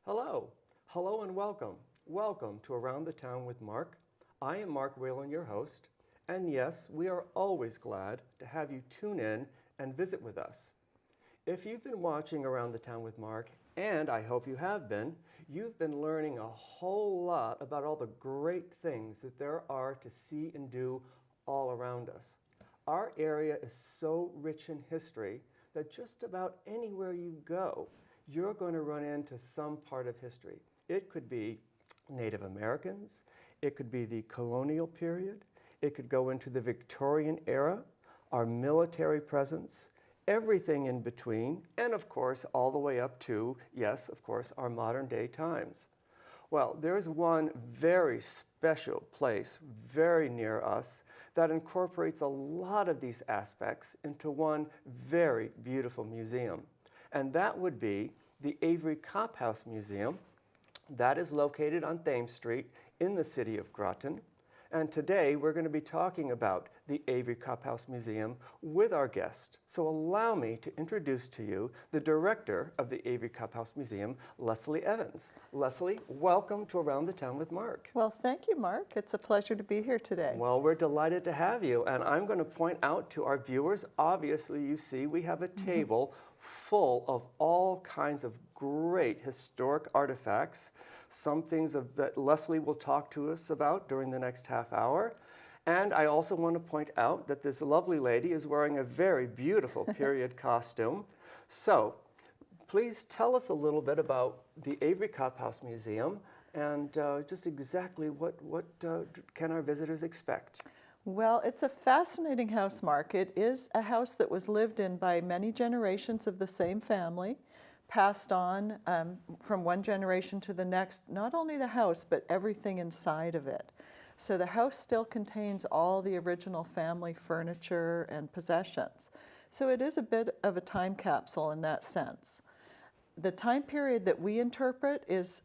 Hello. Hello and welcome. Welcome to Around the Town with Mark. I am Mark Whalen, your host, and yes, we are always glad to have you tune in and visit with us. If you've been watching Around the Town with Mark, and I hope you have been, you've been learning a whole lot about all the great things that there are to see and do all around us. Our area is so rich in history that just about anywhere you go, you're going to run into some part of history. It could be Native Americans, it could be the colonial period, it could go into the Victorian era, our military presence, everything in between, and of course, all the way up to, yes, of course, our modern day times. Well, there's one very special place very near us that incorporates a lot of these aspects into one very beautiful museum. And that would be the Avery Copp House Museum. That is located on Thames Street in the city of Groton. And today we're going to be talking about the Avery Copp House Museum with our guest. So allow me to introduce to you the director of the Avery Copp House Museum, Lesile Evans. Lesile, welcome to Around the Town with Mark. Well, thank you, Mark. It's a pleasure to be here today. Well, we're delighted to have you. And I'm going to point out to our viewers, obviously you see we have a table full of all kinds of great historic artifacts. Some things that Lesile will talk to us about during the next half hour. And I also want to point out that this lovely lady is wearing a very beautiful period costume. So please tell us a little bit about the Avery Copp House Museum and just exactly what can our visitors expect? Well, it's a fascinating house, Mark. It is a house that was lived in by many generations of the same family, passed on from one generation to the next, not only the house, but everything inside of it. So the house still contains all the original family furniture and possessions. So it is a bit of a time capsule in that sense. The time period that we interpret is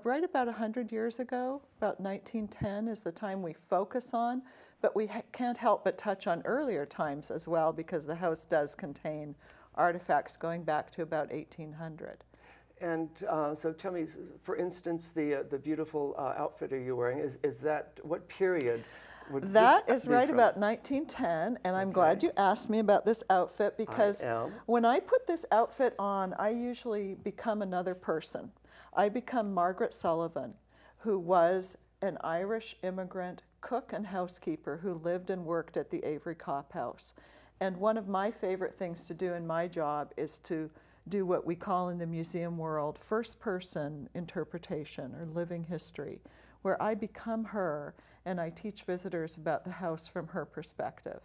right about 100 years ago, about 1910 is the time we focus on, but we can't help but touch on earlier times as well because the house does contain artifacts going back to about 1800. And so tell me, for instance, the beautiful outfit you're wearing, is that, what period would that this is be right from? about 1910, and I'm glad you asked me about this outfit because when I put this outfit on, I usually become another person. I become Margaret Sullivan, who was an Irish immigrant cook and housekeeper who lived and worked at the Avery Copp House. And one of my favorite things to do in my job is to do what we call in the museum world first-person interpretation or living history, where I become her and I teach visitors about the house from her perspective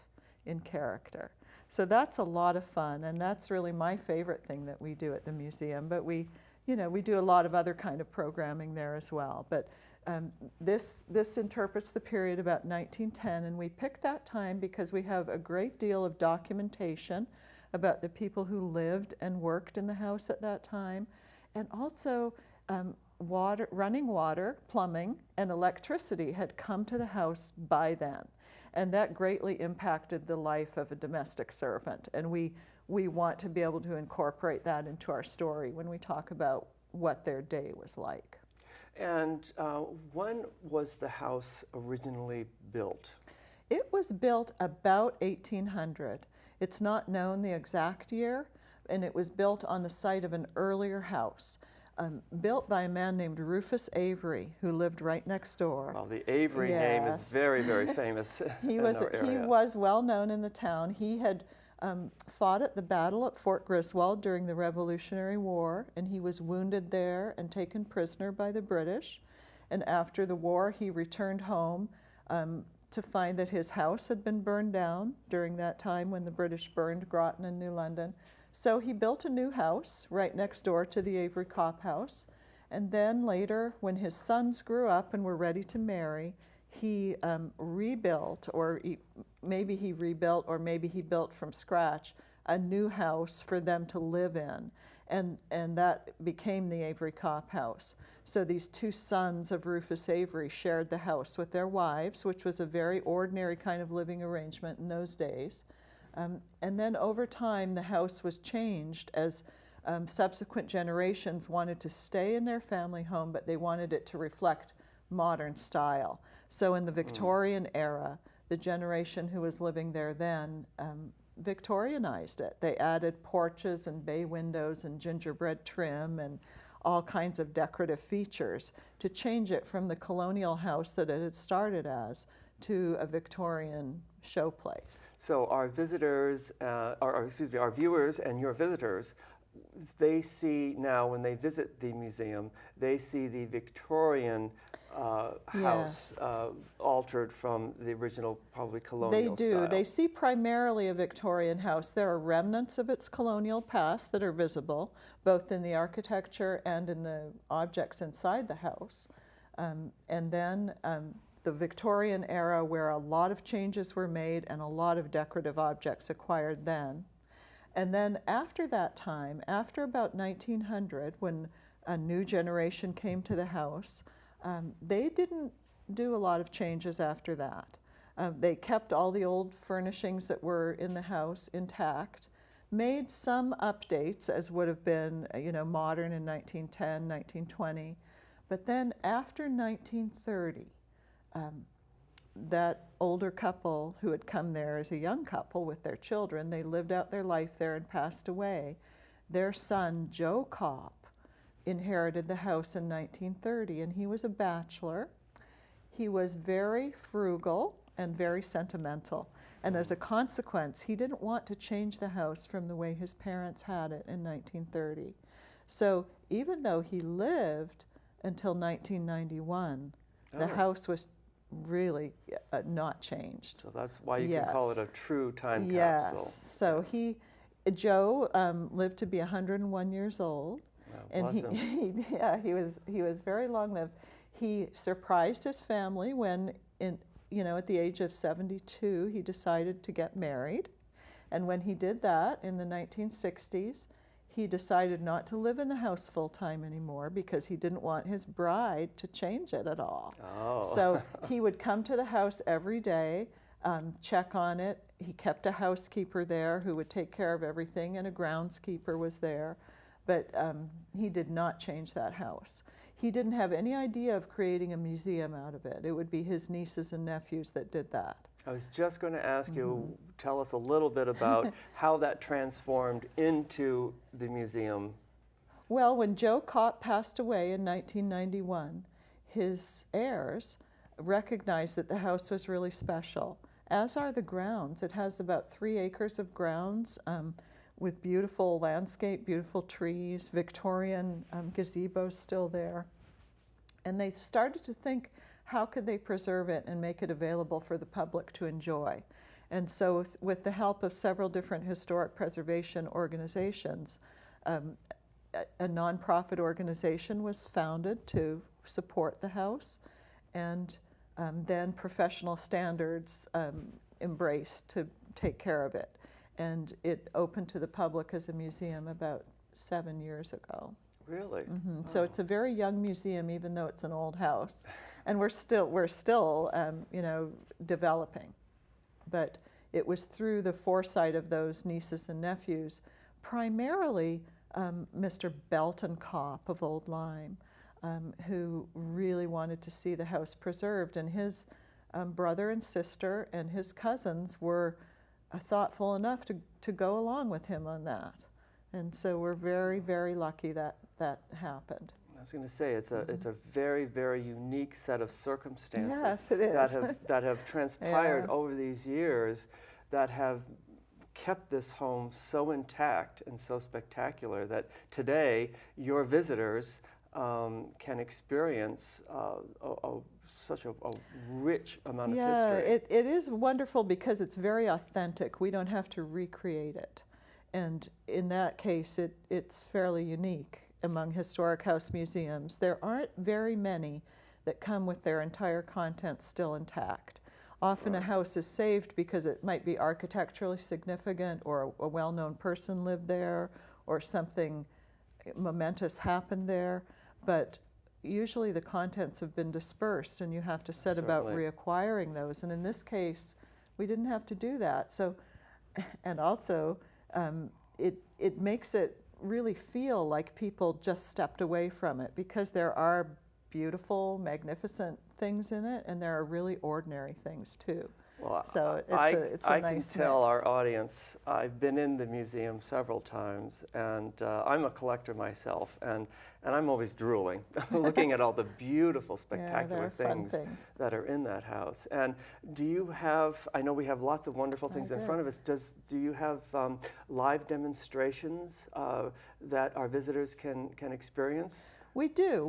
in character. So that's a lot of fun, and that's really my favorite thing that we do at the museum. But we do a lot of other kind of programming there as well. But this interprets the period about 1910, and we picked that time because we have a great deal of documentation about the people who lived and worked in the house at that time, and also running water, plumbing, and electricity had come to the house by then, and that greatly impacted the life of a domestic servant, and we want to be able to incorporate that into our story when we talk about what their day was like. And when was the house originally built? It was built about 1800. It's not known the exact year, and it was built on the site of an earlier house, built by a man named Rufus Avery, who lived right next door. Well, the Avery name is very, very famous in our area. He was well known in the town. He had fought at the battle at Fort Griswold during the Revolutionary War, and he was wounded there and taken prisoner by the British. And after the war, he returned home to find that his house had been burned down during that time when the British burned Groton and New London. So he built a new house right next door to the Avery Copp House. And then later, when his sons grew up and were ready to marry, he rebuilt, or maybe he rebuilt, or maybe he built from scratch, a new house for them to live in. And that became the Avery Copp House. So these two sons of Rufus Avery shared the house with their wives, which was a very ordinary kind of living arrangement in those days. And then over time, the house was changed as subsequent generations wanted to stay in their family home, but they wanted it to reflect modern style. So in the Victorian era, the generation who was living there then Victorianized it. They added porches and bay windows and gingerbread trim and all kinds of decorative features to change it from the colonial house that it had started as to a Victorian showplace. So our visitors, our viewers and your visitors, they see now when they visit the museum, they see the Victorian house altered from the original, probably colonial They do. style. They see primarily a Victorian house. There are remnants of its colonial past that are visible, both in the architecture and in the objects inside the house. And then the Victorian era, where a lot of changes were made and a lot of decorative objects acquired then. And then after that time, after about 1900, when a new generation came to the house, they didn't do a lot of changes after that. They kept all the old furnishings that were in the house intact, made some updates as would have been, modern in 1910, 1920. But then after 1930, that older couple who had come there as a young couple with their children, they lived out their life there and passed away. Their son, Joe Copp, inherited the house in 1930, and he was a bachelor. He was very frugal and very sentimental, and as a consequence, he didn't want to change the house from the way his parents had it in 1930. So even though he lived until 1991, the house was really not changed. So that's why you can call it a true time capsule. Yes. So Joe lived to be 101 years old, and he was very long lived. He surprised his family when, at the age of 72, he decided to get married, and when he did that in the 1960s, he decided not to live in the house full-time anymore because he didn't want his bride to change it at all. Oh. So he would come to the house every day, check on it. He kept a housekeeper there who would take care of everything, and a groundskeeper was there. But he did not change that house. He didn't have any idea of creating a museum out of it. It would be his nieces and nephews that did that. I was just going to ask you, tell us a little bit about how that transformed into the museum. Well, when Joe Copp passed away in 1991, his heirs recognized that the house was really special, as are the grounds. It has about 3 acres of grounds with beautiful landscape, beautiful trees, Victorian gazebos still there. And they started to think, how could they preserve it and make it available for the public to enjoy? And so with the help of several different historic preservation organizations, a nonprofit organization was founded to support the house, and then professional standards embraced to take care of it. And it opened to the public as a museum about 7 years ago. Really? Mm-hmm. Oh. So it's a very young museum, even though it's an old house, and we're still developing. But it was through the foresight of those nieces and nephews, primarily Mr. Belton Copp of Old Lyme, who really wanted to see the house preserved, and his brother and sister and his cousins were thoughtful enough to go along with him on that. And so we're very, very lucky that that happened. I was going to say, it's a very, very unique set of circumstances. Yes, it is. that have transpired over these years that have kept this home so intact and so spectacular that today your visitors can experience such a rich amount of history. Yeah, it is wonderful because it's very authentic. We don't have to recreate it. And in that case, it's fairly unique among historic house museums. There aren't very many that come with their entire contents still intact. Often a house is saved because it might be architecturally significant, or a well-known person lived there, or something momentous happened there. But usually the contents have been dispersed, and you have to set about reacquiring those. And in this case, we didn't have to do that. So, and also, it makes it really feel like people just stepped away from it, because there are beautiful, magnificent things in it, and there are really ordinary things too. Well, so it's a I nice can tell mix. our audience, I've been in the museum several times, and I'm a collector myself, and I'm always drooling, looking at all the beautiful, spectacular things that are in that house. And do you have, I know we have lots of wonderful things in front of us, do you have live demonstrations that our visitors can experience? We do.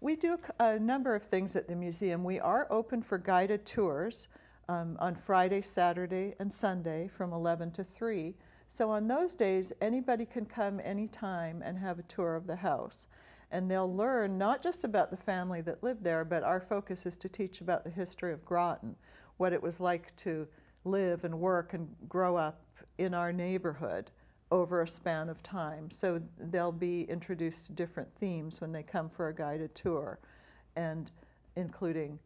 We do a number of things at the museum. We are open for guided tours on Friday, Saturday, and Sunday from 11 to 3. So on those days, anybody can come anytime and have a tour of the house. And they'll learn not just about the family that lived there, but our focus is to teach about the history of Groton, what it was like to live and work and grow up in our neighborhood over a span of time. So they'll be introduced to different themes when they come for a guided tour, and including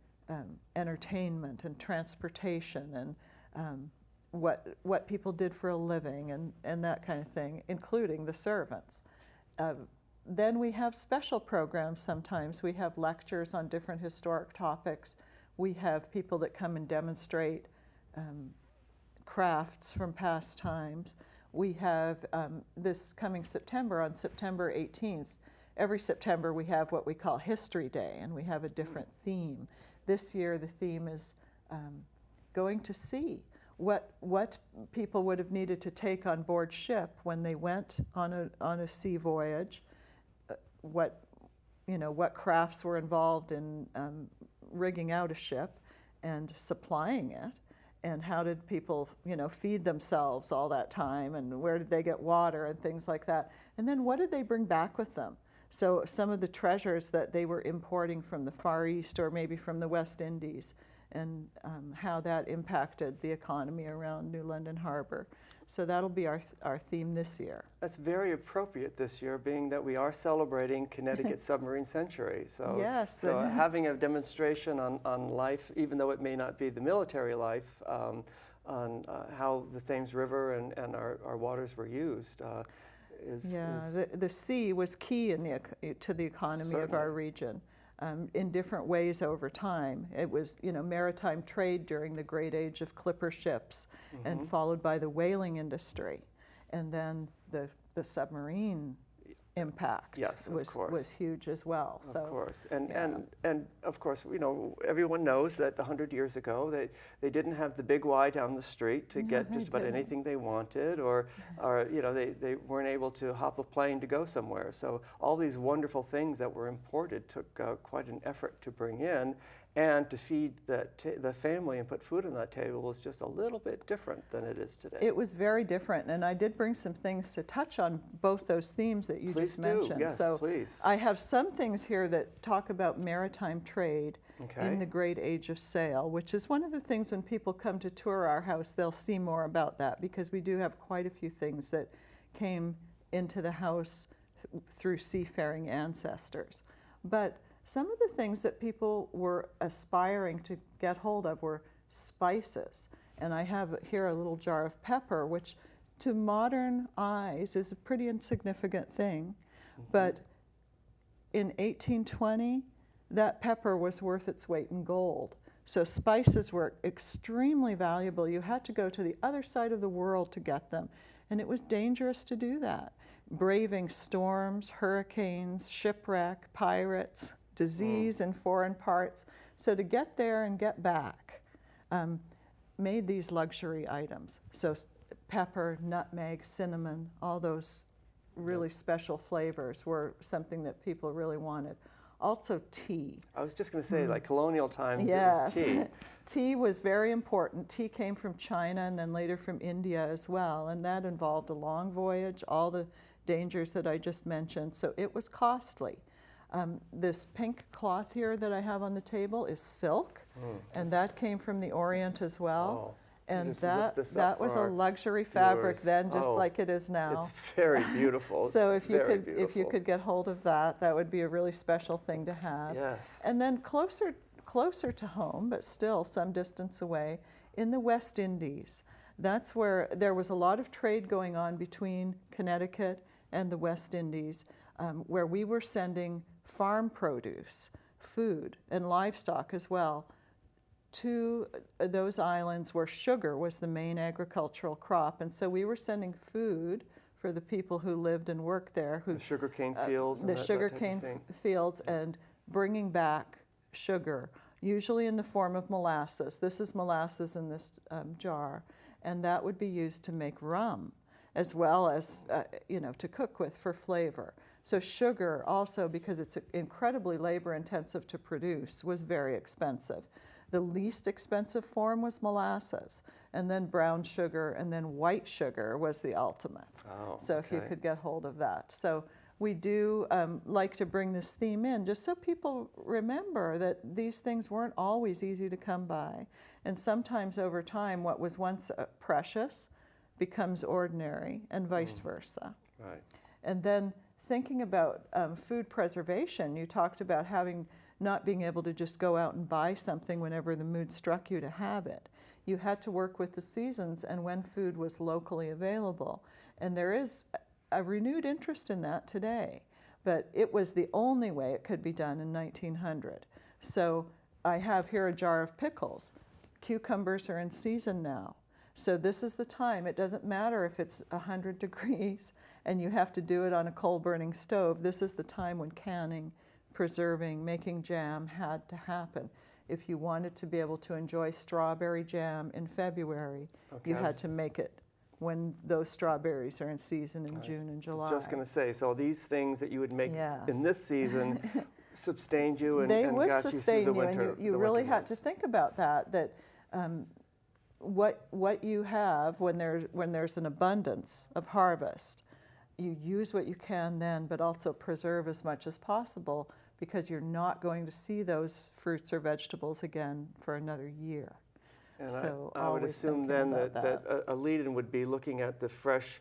entertainment and transportation and what people did for a living and that kind of thing, including the servants. Then we have special programs sometimes. We have lectures on different historic topics. We have people that come and demonstrate crafts from past times. We have this coming September, on September 18th, every September we have what we call History Day, and we have a different theme. This year the theme is going to sea. What people would have needed to take on board ship when they went on a sea voyage, what crafts were involved in rigging out a ship and supplying it, and how did people, feed themselves all that time, and where did they get water and things like that. And then what did they bring back with them? So some of the treasures that they were importing from the Far East or maybe from the West Indies, and how that impacted the economy around New London Harbor. So that'll be our theme this year. That's very appropriate this year, being that we are celebrating Connecticut Submarine Century. So, yes, so having a demonstration on life, even though it may not be the military life, on how the Thames River and our waters were used. The sea was key to the economy of our region. In different ways over time. It was, maritime trade during the great age of clipper ships, and followed by the whaling industry, and then the submarine impact was huge as well. Of course, and of course, everyone knows that 100 years ago they didn't have the big Y down the street to get just about anything they wanted, or they weren't able to hop a plane to go somewhere. So all these wonderful things that were imported took quite an effort to bring in. And to feed the family and put food on that table was just a little bit different than it is today. It was very different, and I did bring some things to touch on both those themes that you just mentioned. Yes, so please. I have some things here that talk about maritime trade in the great age of sail, which is one of the things when people come to tour our house, they'll see more about that, because we do have quite a few things that came into the house through seafaring ancestors. But some of the things that people were aspiring to get hold of were spices. And I have here a little jar of pepper, which to modern eyes is a pretty insignificant thing. But in 1820, that pepper was worth its weight in gold. So spices were extremely valuable. You had to go to the other side of the world to get them. And it was dangerous to do that, braving storms, hurricanes, shipwreck, pirates, disease in foreign parts. So to get there and get back made these luxury items. So pepper, nutmeg, cinnamon, all those really special flavors were something that people really wanted. Also tea. I was just going to say, like colonial times, yes. It was tea. Tea was very important. Tea came from China and then later from India as well, and that involved a long voyage, all the dangers that I just mentioned, so it was costly. This pink cloth here that I have on the table is silk, and that came from the Orient as well. And that was a luxury fabric then, just like it is now. It's very beautiful. So if you could get hold of that, that would be a really special thing to have. Yes. And then closer to home, but still some distance away, in the West Indies. That's where there was a lot of trade going on between Connecticut and the West Indies, where we were sending farm produce, food, and livestock as well to those islands where sugar was the main agricultural crop. And so we were sending food for the people who lived and worked there. The sugarcane fields. The sugarcane fields, and bringing back sugar, usually in the form of molasses. This is molasses in this jar, and that would be used to make rum, as well as to cook with for flavor. So sugar also, because it's incredibly labor intensive to produce, was very expensive. The least expensive form was molasses, and then brown sugar, and then white sugar was the ultimate. Oh, so if you could get hold of that. So we do like to bring this theme in just so people remember that these things weren't always easy to come by. And sometimes over time, what was once precious becomes ordinary, and vice versa. Right. And then thinking about food preservation, you talked about not being able to just go out and buy something whenever the mood struck you to have it. You had to work with the seasons and when food was locally available. And there is a renewed interest in that today, but it was the only way it could be done in 1900. So I have here a jar of pickles. Cucumbers are in season now. So this is the time. It doesn't matter if it's 100 degrees and you have to do it on a coal-burning stove. This is the time when canning, preserving, making jam had to happen. If you wanted to be able to enjoy strawberry jam in February, you had to make it when those strawberries are in season in June and July. Just going to say, so these things that you would make in this season sustained you and they would got sustain you through the winter. And you really had to think about that what you have when there's an abundance of harvest, you use what you can then, but also preserve as much as possible, because you're not going to see those fruits or vegetables again for another year. And so I would assume then that a lead-in would be looking at the fresh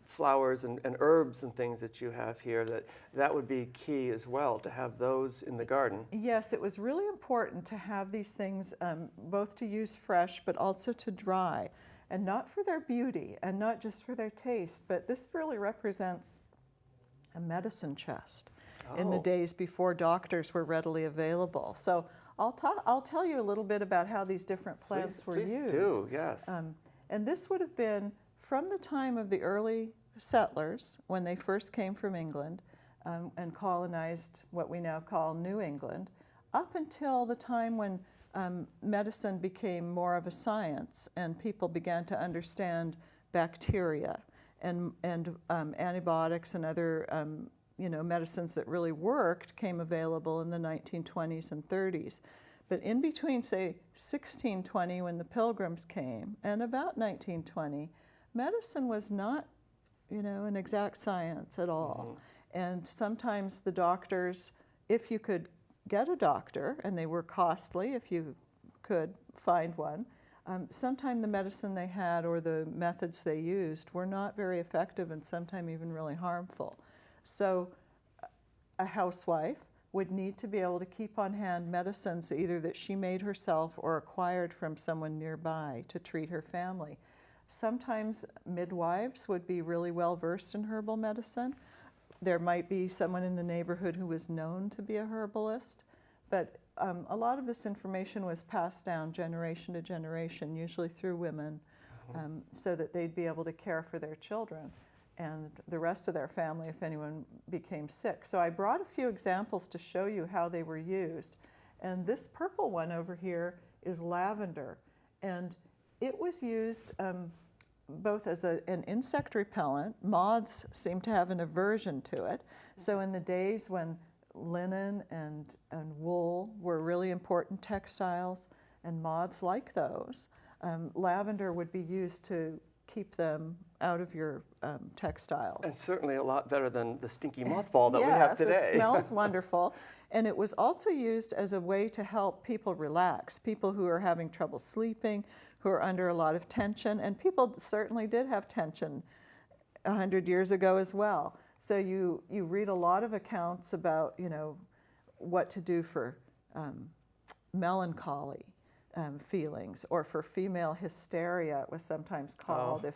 flowers and herbs and things that you have here, that would be key as well, to have those in the garden. Yes, it was really important to have these things both to use fresh but also to dry, and not for their beauty and not just for their taste, but this really represents a medicine chest in the days before doctors were readily available. So I'll tell you a little bit about how these different plants were used. Please do, yes. And this would have been from the time of the early settlers, when they first came from England and colonized what we now call New England, up until the time when medicine became more of a science and people began to understand bacteria and antibiotics and other medicines that really worked came available in the 1920s and 30s. But in between, say, 1620, when the Pilgrims came, and about 1920, medicine was not, an exact science at all. And sometimes the doctors, if you could get a doctor, and they were costly if you could find one, sometimes the medicine they had or the methods they used were not very effective and sometimes even really harmful. So a housewife would need to be able to keep on hand medicines either that she made herself or acquired from someone nearby to treat her family. Sometimes midwives would be really well versed in herbal medicine. There might be someone in the neighborhood who was known to be a herbalist, but a lot of this information was passed down generation to generation, usually through women, so that they'd be able to care for their children and the rest of their family if anyone became sick. So I brought a few examples to show you how they were used. And this purple one over here is lavender. And it was used both as an insect repellent. Moths seem to have an aversion to it. So in the days when linen and wool were really important textiles, and moths like those, lavender would be used to keep them out of your textiles. And certainly a lot better than the stinky mothball that we have today. Yes, it smells wonderful. And it was also used as a way to help people relax, people who are having trouble sleeping, who are under a lot of tension. And people certainly did have tension 100 years ago as well. So you read a lot of accounts about, what to do for melancholy feelings, or for female hysteria, it was sometimes called. If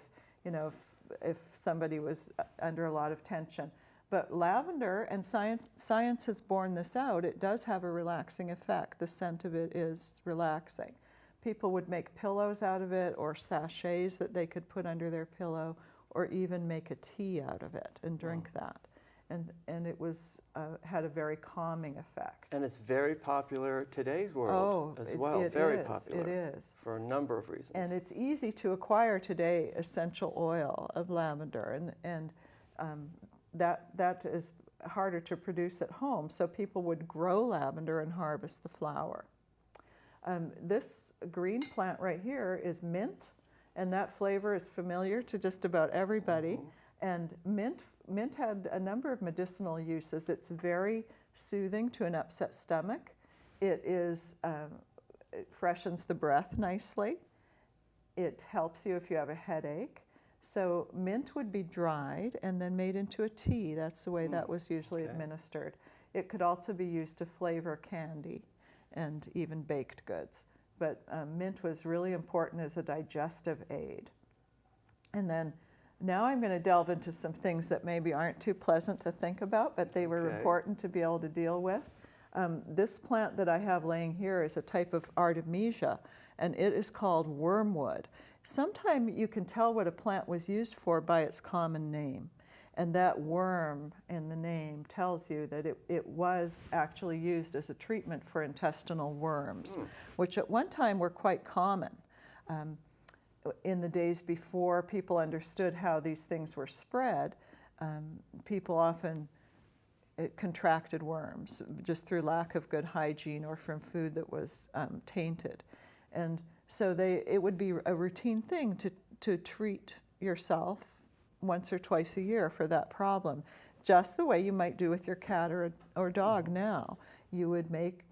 if somebody was under a lot of tension. But lavender, and science has borne this out, it does have a relaxing effect. The scent of it is relaxing. People would make pillows out of it, or sachets that they could put under their pillow, or even make a tea out of it and drink that. And it was had a very calming effect. And it's very popular in today's world as well. Very popular. It is. For a number of reasons. And it's easy to acquire today essential oil of lavender, and that is harder to produce at home. So people would grow lavender and harvest the flower. This green plant right here is mint, and that flavor is familiar to just about everybody. And mint had a number of medicinal uses. It's very soothing to an upset stomach. It freshens the breath nicely. It helps you if you have a headache. So mint would be dried and then made into a tea. That's the way that was usually administered. It could also be used to flavor candy and even baked goods. But mint was really important as a digestive aid. And then now I'm going to delve into some things that maybe aren't too pleasant to think about, but they were important to be able to deal with. This plant that I have laying here is a type of artemisia, and it is called wormwood. Sometimes you can tell what a plant was used for by its common name, and that worm in the name tells you that it was actually used as a treatment for intestinal worms, which at one time were quite common. In the days before people understood how these things were spread, people often contracted worms just through lack of good hygiene or from food that was tainted. And so it would be a routine thing to treat yourself once or twice a year for that problem, just the way you might do with your cat or dog now. You would make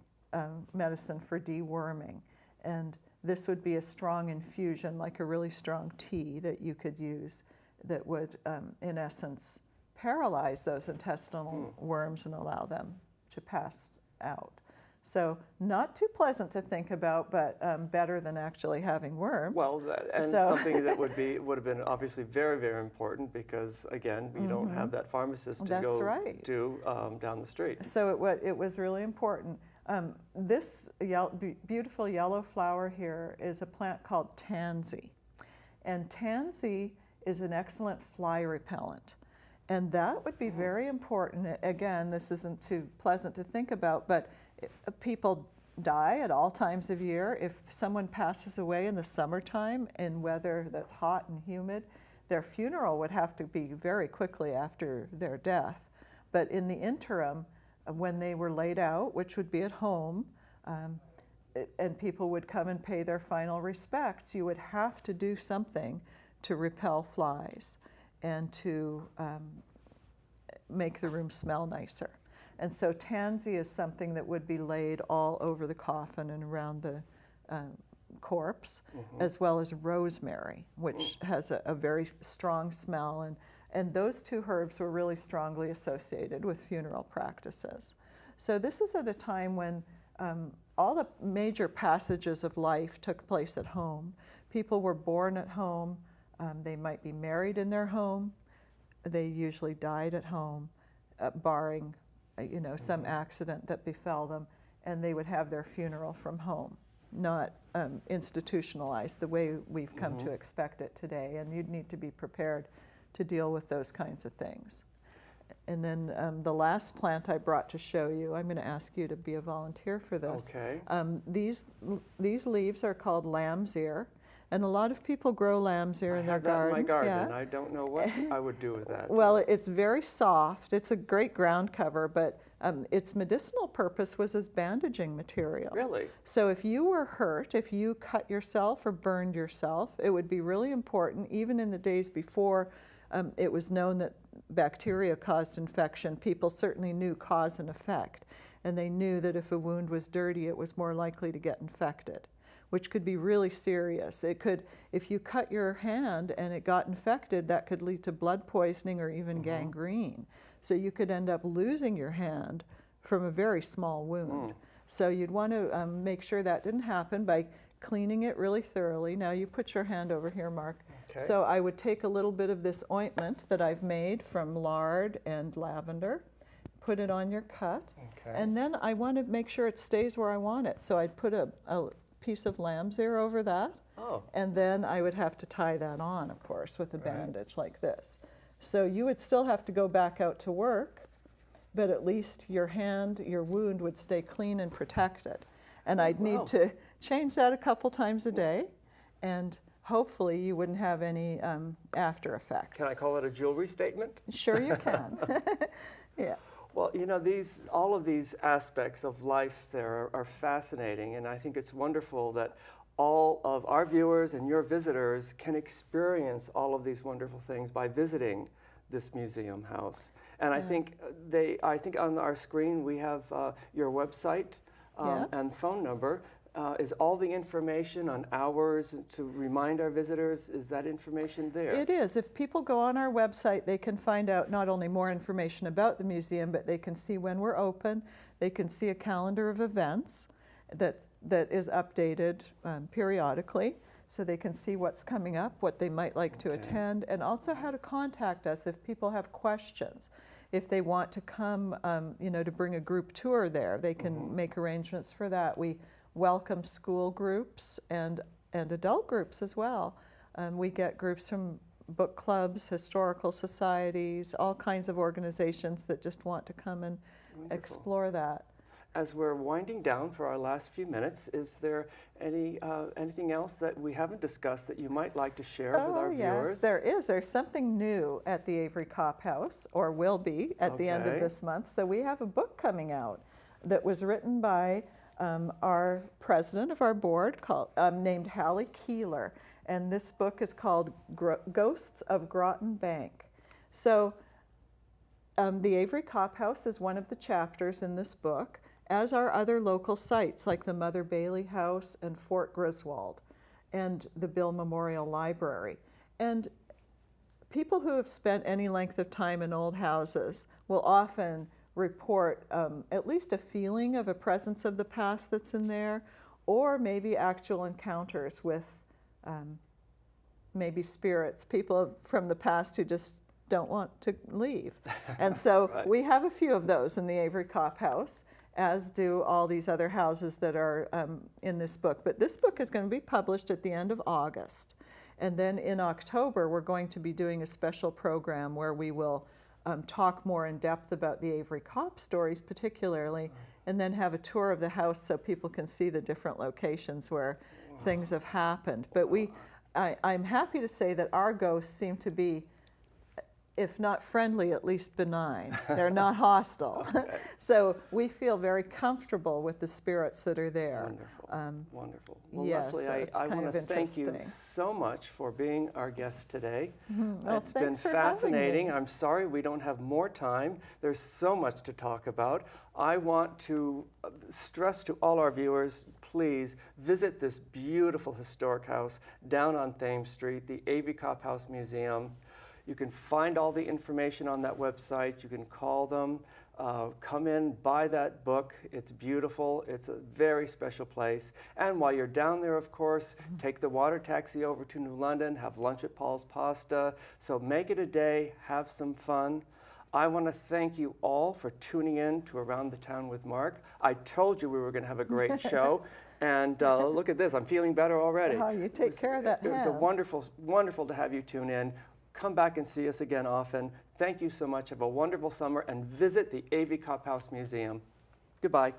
medicine for deworming. And this would be a strong infusion, like a really strong tea that you could use that would, in essence, paralyze those intestinal worms and allow them to pass out. So not too pleasant to think about, but better than actually having worms. Well, something that would have been obviously very, very important because, again, you don't have that pharmacist to go to down the street. So it was really important. This beautiful yellow flower here is a plant called tansy. And tansy is an excellent fly repellent. And that would be very important. Again, this isn't too pleasant to think about, but people die at all times of year. If someone passes away in the summertime in weather that's hot and humid, their funeral would have to be very quickly after their death. But in the interim, when they were laid out, which would be at home, and people would come and pay their final respects, you would have to do something to repel flies and to make the room smell nicer. And so tansy is something that would be laid all over the coffin and around the corpse, as well as rosemary, which has a very strong smell. And those two herbs were really strongly associated with funeral practices. So this is at a time when all the major passages of life took place at home. People were born at home. They might be married in their home. They usually died at home, barring some accident that befell them, and they would have their funeral from home, not institutionalized the way we've come to expect it today. And you'd need to be prepared to deal with those kinds of things. And then the last plant I brought to show you, I'm going to ask you to be a volunteer for this. Okay. These leaves are called lamb's ear, and a lot of people grow lamb's ear in their garden. I have that in my garden. I don't know what I would do with that. Well, it's very soft. It's a great ground cover, but its medicinal purpose was as bandaging material. Really? So if you were hurt, if you cut yourself or burned yourself, it would be really important, even in the days before it was known that bacteria caused infection. People certainly knew cause and effect, and they knew that if a wound was dirty, it was more likely to get infected, which could be really serious. It could, if you cut your hand and it got infected, that could lead to blood poisoning or even gangrene. So you could end up losing your hand from a very small wound. So you'd want to make sure that didn't happen by cleaning it really thoroughly. Now you put your hand over here, Mark. Okay. So I would take a little bit of this ointment that I've made from lard and lavender, put it on your cut, and then I want to make sure it stays where I want it. So I'd put a piece of lamb's ear over that, and then I would have to tie that on, of course, with a bandage like this. So you would still have to go back out to work, but at least your wound would stay clean and protected. And I'd need to change that a couple times a day, and hopefully you wouldn't have any after effects. Can I call it a jewelry statement? Sure you can. Yeah. Well, you know, all of these aspects of life there are fascinating, and I think it's wonderful that all of our viewers and your visitors can experience all of these wonderful things by visiting this museum house. And I think on our screen we have your website and phone number. Is all the information on hours to remind our visitors, is that information there? It is. If people go on our website, they can find out not only more information about the museum, but they can see when we're open. They can see a calendar of events that is updated periodically, so they can see what's coming up, what they might like to attend, and also how to contact us if people have questions. If they want to come, to bring a group tour there, they can make arrangements for that. We welcome school groups and adult groups as well. We get groups from book clubs, historical societies, all kinds of organizations that just want to come and explore that. As we're winding down for our last few minutes, is there anything else that we haven't discussed that you might like to share with our viewers? Yes, there is. There's something new at the Avery Copp House, or will be at the end of this month. So we have a book coming out that was written by our president of our board named Hallie Keeler, and this book is called Ghosts of Groton Bank. So the Avery Copp House is one of the chapters in this book, as are other local sites like the Mother Bailey House and Fort Griswold and the Bill Memorial Library. And people who have spent any length of time in old houses will often report at least a feeling of a presence of the past that's in there, or maybe actual encounters with maybe spirits, people from the past who just don't want to leave. And so we have a few of those in the Avery Copp House, as do all these other houses that are in this book. But this book is going to be published at the end of August. And then in October, we're going to be doing a special program where we will talk more in depth about the Avery Copp stories particularly, and then have a tour of the house so people can see the different locations where things have happened. But I'm happy to say that our ghosts seem to be, if not friendly, at least benign. They're not hostile. So we feel very comfortable with the spirits that are there. Wonderful. Wonderful. Well, yes, Leslie, so I want to thank you so much for being our guest today. Well, it's been fascinating. I'm sorry we don't have more time. There's so much to talk about. I want to stress to all our viewers, please visit this beautiful historic house down on Thames Street, the Avery Copp House Museum. You can find all the information on that website. You can call them, come in, buy that book. It's beautiful. It's a very special place. And while you're down there, of course, take the water taxi over to New London, have lunch at Paul's Pasta. So make it a day, have some fun. I want to thank you all for tuning in to Around the Town with Mark. I told you we were going to have a great show. And look at this, I'm feeling better already. Oh, you take care of that hand. It was wonderful to have you tune in. Come back and see us again often. Thank you so much. Have a wonderful summer and visit the Avery Copp House Museum. Goodbye.